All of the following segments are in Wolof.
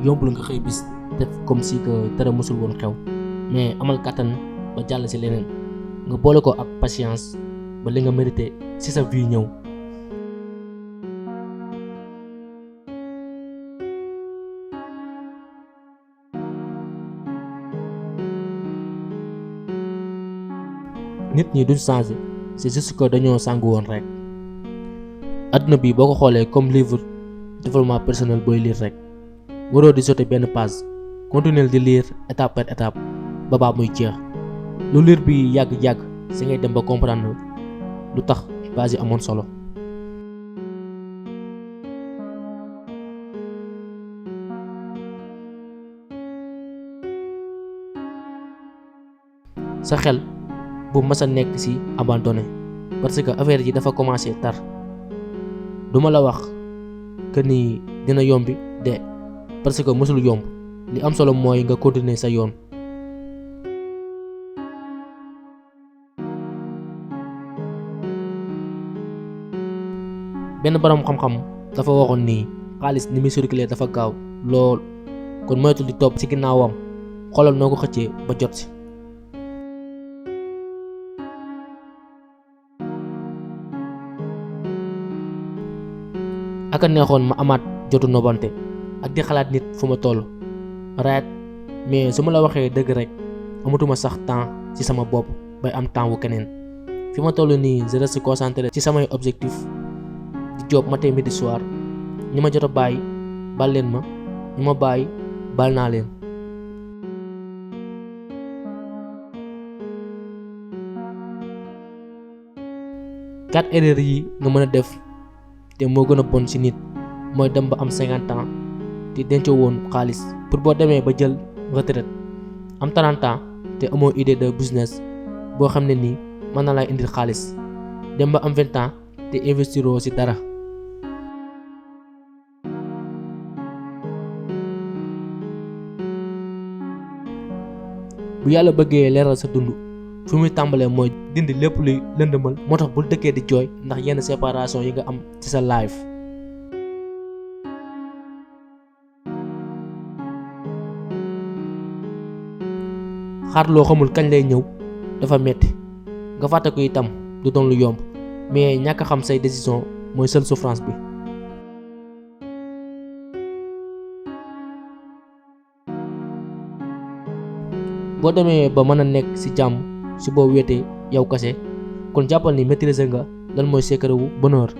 yombul nga xëy bis def comme si que dara mësul woon xew mais amal kàttan ba jàll ci leneen nga boole ko ak patience ba li nga mérité ci sa vie ñëw. nit ñi duñ changer c'est juste que dañoo sàng woon rek. adduna bi boo ko xoolee comme livre développement personnel booy lire rek waroo di sauter benn page continuer di lire étape par étape ba baa muy jeex lu lire bi yàgg-yàgg si ngay dem ba comprendre lu tax page yi amoon solo. sa xel bu mas a nekk ci abandonné parce que affaire yi dafa commencé tar duma la wax que ni dina yombi de parce que mësul yomb li am solo mooy nga continuer sa yoon. benn borom xam-xam dafa waxoon ni xaalis ni muy circuler dafa gaaw lool kon moytul di topp ci ginnaawam xoolal noo ko xëccee ba jot ci. aka neexoon ma amaat jotu nobante ak di xalaat nit fu ma toll right mais su ma la waxee dëgg rek amatuma sax temps ci sama bopp bay am temps wu keneen fi ma toll nii je reste concentré ci samay objectif di job matin midi soir ñi ma jot a bàyyi bal leen ma ñi ma bàyyi bal naa leen. quatre erreurs yi nga mën a def te moo gën a bon ci nit mooy dem ba am 50 ans te dencoo woon xaalis pour boo demee ba jël retraite am 30 ans te amoo idée de business boo xam ne nii mën na lay indil xaalis dem ba am 20 ans te investiroo ci dara. bu yàlla bëggee leeral sa dund fi muy tàmbalee mooy dindi lépp luy lëndëmal moo tax bul dëkkee di jooy ndax yenn séparation yi nga am ci sa life. xaar loo xamul kañ lay ñëw dafa metti nga fàtte ko itam du doon lu yomb mais ñàkk xam say décision mooy seule souffrance bi. boo demee ba mën a nekk ci jàmm si boo wéetee yow kase kon jàppal ni maîtriser nga lan mooy secret wu bonheur.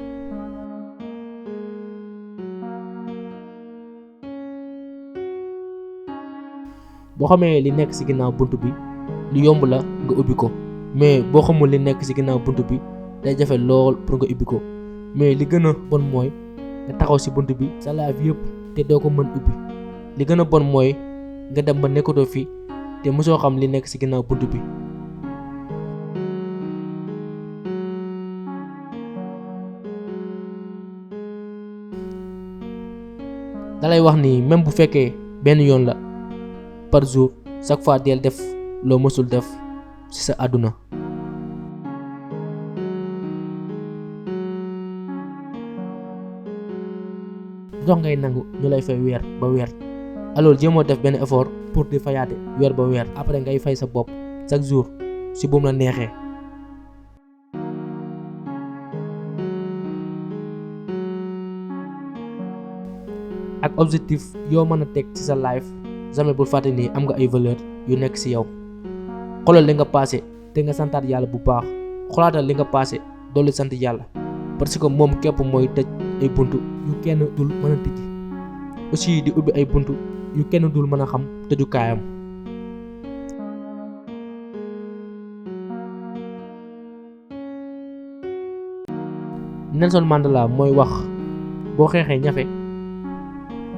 boo xamee li nekk ci ginnaaw bunt bi lu yomb la nga ubbi ko mais boo xamul li nekk ci ginnaaw bunt bi day jafe lool pour nga ubbi ko mais li gën a bon mooy nga taxaw ci bunt bi sa life yëpp te doo ko mën ubbi li gën a bon mooy nga dem ba nekkatoo fi te mosoo xam li nekk ci ginnaaw bunt bi. dalay wax ni même bu fekkee benn yoon la par jour chaque fois del def loo mësul def ci sa àdduna. dox ngay nangu ñu lay fay weer ba weer alors jéemoo def benn effort pour di fayaate weer ba weer après ngay fay sa bopp chaque jour ci bu mu la neexee. ak objectif yoo mën a teg ci sa life jamais bul fàtte ni am nga ay valeur yu nekk ci yow. xoolal li nga passé te nga santaat yàlla bu baax xoolaatal li nga passé dolli sant yàlla parce que moom képp mooy tëj ay buntu yu kenn dul mën a tijji aussi di ubbi ay buntu yu kenn dul mën a xam tëjukaayam. Nelson Mandela mooy wax boo xeexee ñafe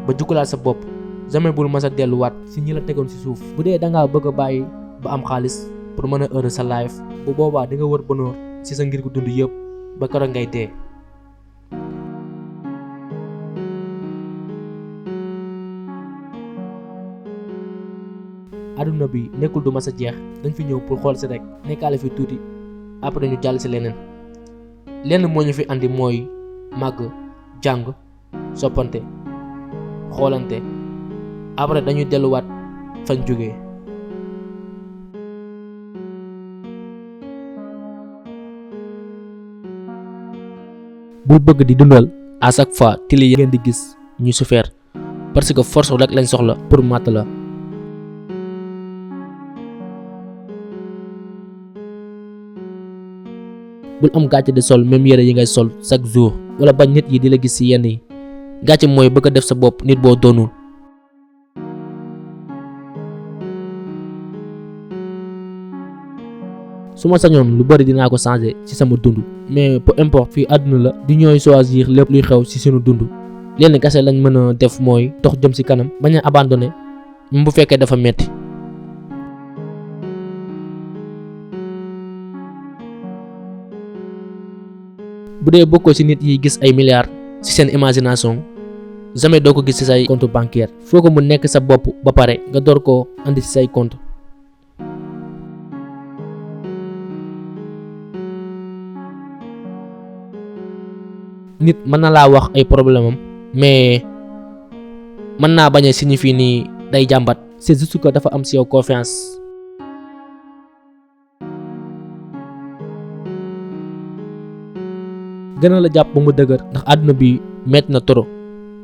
ba jukkalaat sa bopp jamais bul mas a delluwaat ci ñi la tegoon ci suuf. bu dee dangaa bëgg a bàyyi ba am xaalis pour mën a heureux sa life bu boobaa di nga wër bonheur ci sa ngir gu dund yëpp ba keroog ngay dee. aduna bi nekkul du mas a jeex dañ fi ñëw pour xool ci rek nekkaale fi tuuti après ñu jàll ci leneen lenn moo ñu fi andi mooy màgg jàng soppante xoolante après dañuy delluwaat fañ jógee. bul bëgg di dundal à chaque fois tili yi ngeen di gis ñu souffert parce que force rek lañ soxla pour matt la. bul am gàcce di sol même yére yi ngay sol chaque jour wala bañ nit yi di la gis ci yenn yi. gàcce mooy bëgg a def sa bopp nit boo doonul. su ma sañoon lu bari dinaa ko changer ci sama dund mais peu importe fii àdduna la di ñooy choisir lépp luy xew ci sunu dund. lenn kese lañ mën a def mooy dox jëm ci kanam bañ a abandonné même bu fekkee dafa metti. bu dee bokkoo ci nit yi gis ay milliards ci seen imagination jamais doo ko gis ci say compte bancaire. foo ko mu nekk sa bopp ba pare nga door koo andi ci say compte. nit mën na laa wax ay problème am mais mën naa bañ a signifier ni day jàmbat. c'est juste que dafa am ci yow confiance. gën a la jàpp ba mu dëgër ndax àdduna bi metti na trop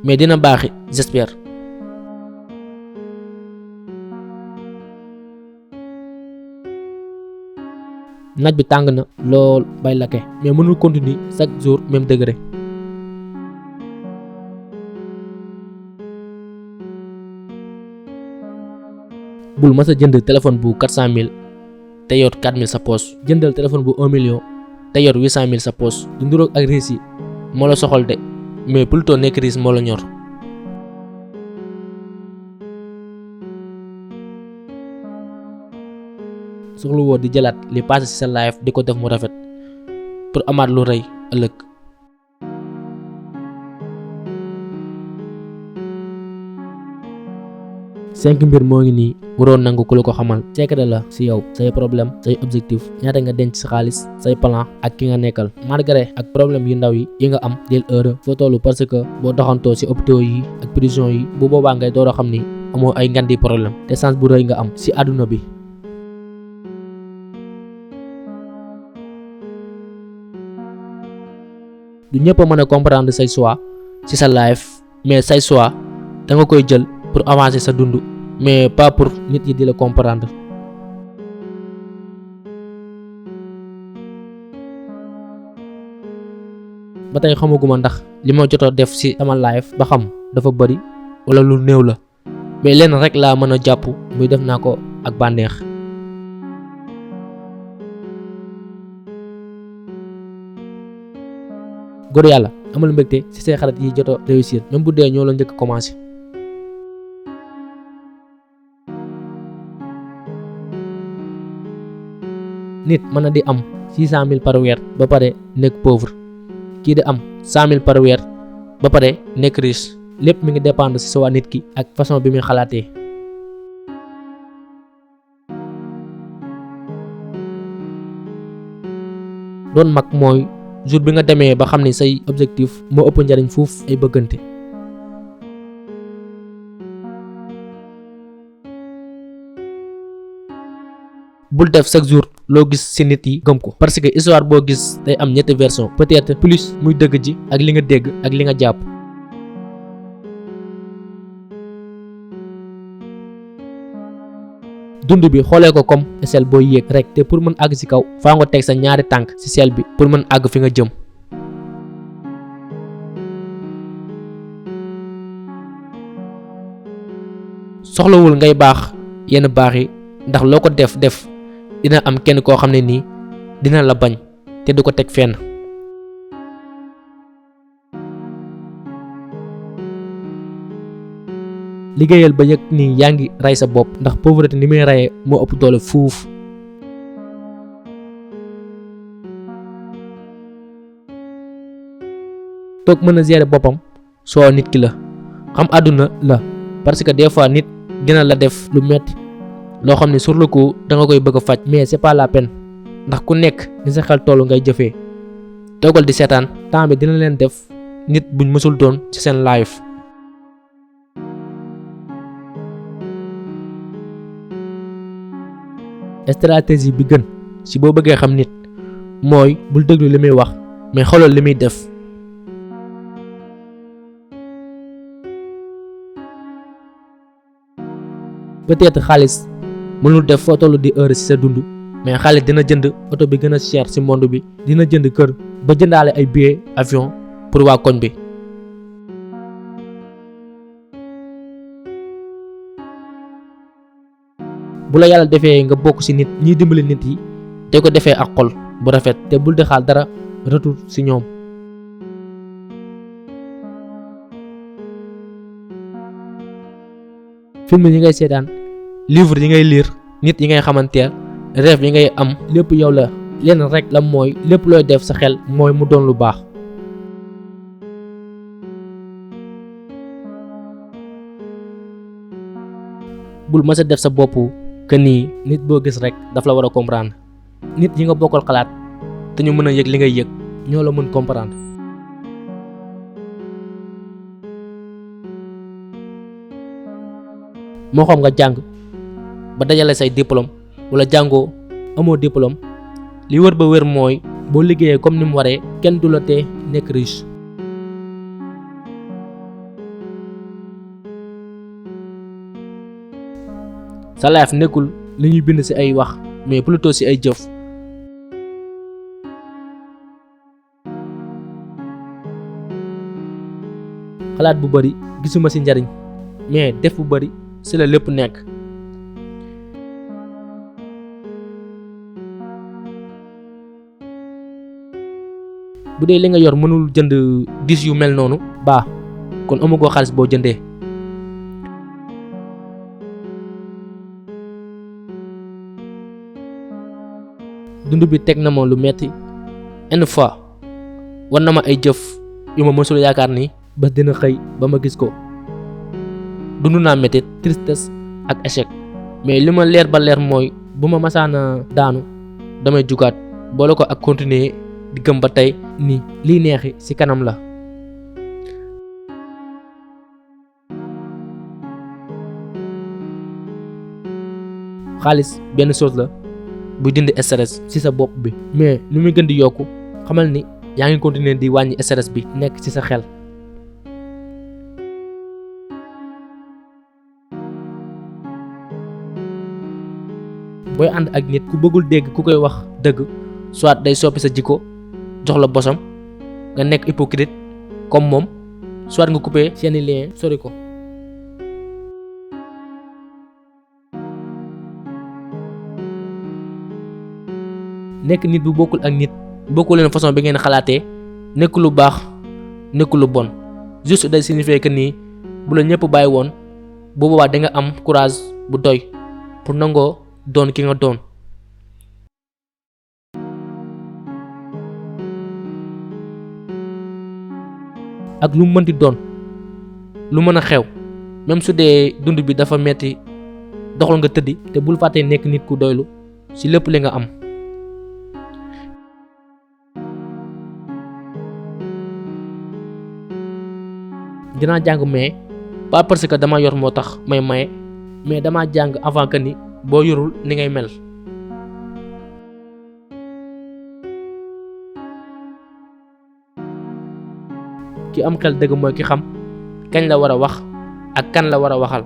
mais dina baaxi j'espère. naaj bi tàng na lool bay lakke mais mënul continuer chaque jour même degré. bul mës a jënd téléphone bu 400 000 te yor 4 000 sa poche. jëndal téléphone bu 1 million te yor 800 000 sa poche. du nduroog ak riis yi moo la soxal de mais plutôt nekk riis moo la ñor. soxlu woo di jëlaat li passé ci sa life di ko def mu rafet pour amaat lu rëy ëllëg. cinq mbir moo ngi nii waroon nangu ku la ko xamal. secret la ci yow say problème say objectif ñaata nga denc ci xaalis say plan ak ki nga nekkal. malgré ak problème yu ndaw yi nga am del heure foo tollu parce que boo doxantoo ci hôpitaux yi ak prison yi bu boobaa ngay door a xam ni amoo ay ngandi problème te chance bu rëy nga am ci àdduna bi. du ñëpp a mën a comprendre say choix ci sa life mais say choix da nga koy jël pour avancer sa dund mais pas pour nit yi di la comprendre. ba tey xamaguma ndax li ma jot a def ci sama life ba xam dafa bari wala lu néew la mais lenn rek laa mën a jàpp muy def naa ko ak bànneex. góor yàlla amal mbégte ci say xarit yi jot a réussir même bu dee ñoo la njëkk a commencé. nit mën na di am 600 000 par weer ba pare nekk pauvre kii di am 100 000 par weer ba pare nekk riche lépp mi ngi dépendre ci sa nit ki ak façon bi muy xalaatee. doon mag mooy jour bi nga demee ba xam ni say objectif moo ëpp njariñ fuuf ay bëggante. bul def chaque jour loo gis ci nit yi gëm ko parce que histoire boo gis day am ñetti version peut-être plus muy dëgg ji ak li nga dégg ak li nga jàpp. dund bi xoolee ko comme échelle booy yéeg rek te pour mën àgg ci kaw faa nga teg sa ñaari tànk ci échelle bi pour mën àgg fi nga jëm. soxlawul ngay baax yenn baax yi ndax loo ko def dina am kenn koo xam ne nii dina la bañ te du ko teg fenn. liggéeyal ba yëg ni yaa ngi rey sa bopp ndax pauvreté ni muy reyee moo ëpp doole fuuf. toog mën a gérer boppam soo nit ki la xam àdduna la parce que des fois nit dina la def lu metti loo xam ne sur le coup da nga koy bëgg a faj mais c'est pas la peine ndax ku nekk ni sa xel tollu ngay jëfee. toogal di seetaan temps bi dina leen def nit buñ mësul doon ci seen life. stratégie bi gën si boo bëggee xam nit mooy bul déglu li muy wax mais xoolal li muy def. peut-être xaalis mënul def foo tollu di heure ci sa dund mais xaalis dina jënd oto bi gën a cher ci monde bi, dina jënd kër ba jëndaale ay billets avion pour waa koñ bi. bu la yàlla defee nga bokk ci nit ñiy dimbali nit yi te ko defee ak xol bu rafet te bul di xaal dara retour ci ñoom. film yi ngay seetaan, livre yi ngay lire, nit yi ngay xamanteel, rêve yi ngay am, lépp yow la. lenn rek la mooy lépp looy def sa xel mooy mu doon lu baax. bul mës a def sa bopp que nii nit boo gis rek daf la war a comprendre. nit yi nga bokkal xalaat te ñu mën a yëg li ngay yëg ñoo la mën comprendre. moo xam nga jàng ba dajale say diplôme wala jàngoo amoo diplôme, li wër ba wër mooy boo liggéeyee comme ni mu waree kenn du la tee nekk riche. sa life nekkul li ñuy bind ci ay wax mais plutôt ci ay jëf. xalaat bu bari gisuma ci njariñ mais def bu bari ci la lépp nekk. bu dee li nga yor mënul jënd 10 yu mel noonu baa kon amagoo xaalis boo jëndee. dund bi teg na ma lu metti une fois war na ma ay jëf yu ma mësul yaakaar ni ba dina xëy ba ma gis ko. dund naa métit, tristesse ak échec mais li ma leer ba leer mooy bu ma masaana daanu damay jugaat boole ko ak continuer di gëm ba tey ni liy neexi ci kanam la. xaalis benn chose la buy dindi stress ci sa bopp bi mais lu muy gën di yokku xamal ni yaa ngi continuer di wàññi stress bi nekk ci sa xel. booy ànd ak nit ku bëggul dégg ku koy wax dëgg soit day soppi sa jikko jox la bosam nga nekk hypocrite comme moom, soit nga coupé seeni lien sori ko. nekk nit bu bokkul ak nit bokkul leen façon bi ngeen xalaatee nekk lu baax nekk lu bon, juste day signifier que nii bu la ñëpp bàyyi woon bu boobaa da nga am courage bu doy pour nangoo doon ki nga doon. ak lu mënti doon lu mën a xew même su dee dund bi dafa metti doxal nga tëddi te bul fàtte nekk nit ku doylu ci lépp li nga am. dinaa jàng mais pas parce que dama yor moo tax may maye mais dama jàng avant que ni boo yorul ni ngay mel. ki am xel dëgg mooy ki xam kañ la war a wax ak kan la war a waxal.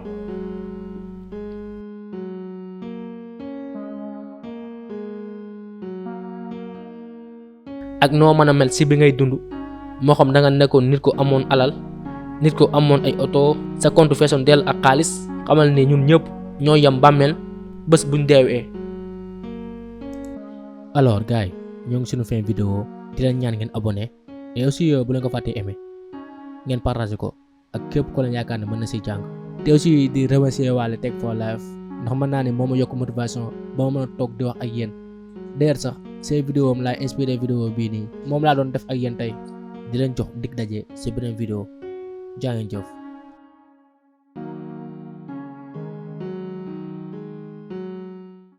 ak noo mën a mel ci bi ngay dund moo xam da nga nekkoon nit ko amoon alal, nit ko amoon ay oto, sa compte feesoon dell ak xaalis, xamal ni ñun ñëpp ñoo yem bàmmeel bés buñ deewee. alors gars yi ñoo ngi suñu fin vidéo di leen ñaan ngeen abonné et aussi bu leen ko fàttee aimé ngeen partagé ko ak képp ko leen yaakaar ne mën na siy jàng. te aussi di remercier waale Tech4Life ndax mën naa ne moo ma yokk motivation ba ma mën a toog di wax ak yéen. d'ailleurs sax ces vidéo am laay inspiré vidéo bii nii moom laa doon def ak yéen tey di leen jox dig daje ci beneen vidéo jaa ngeen jëf.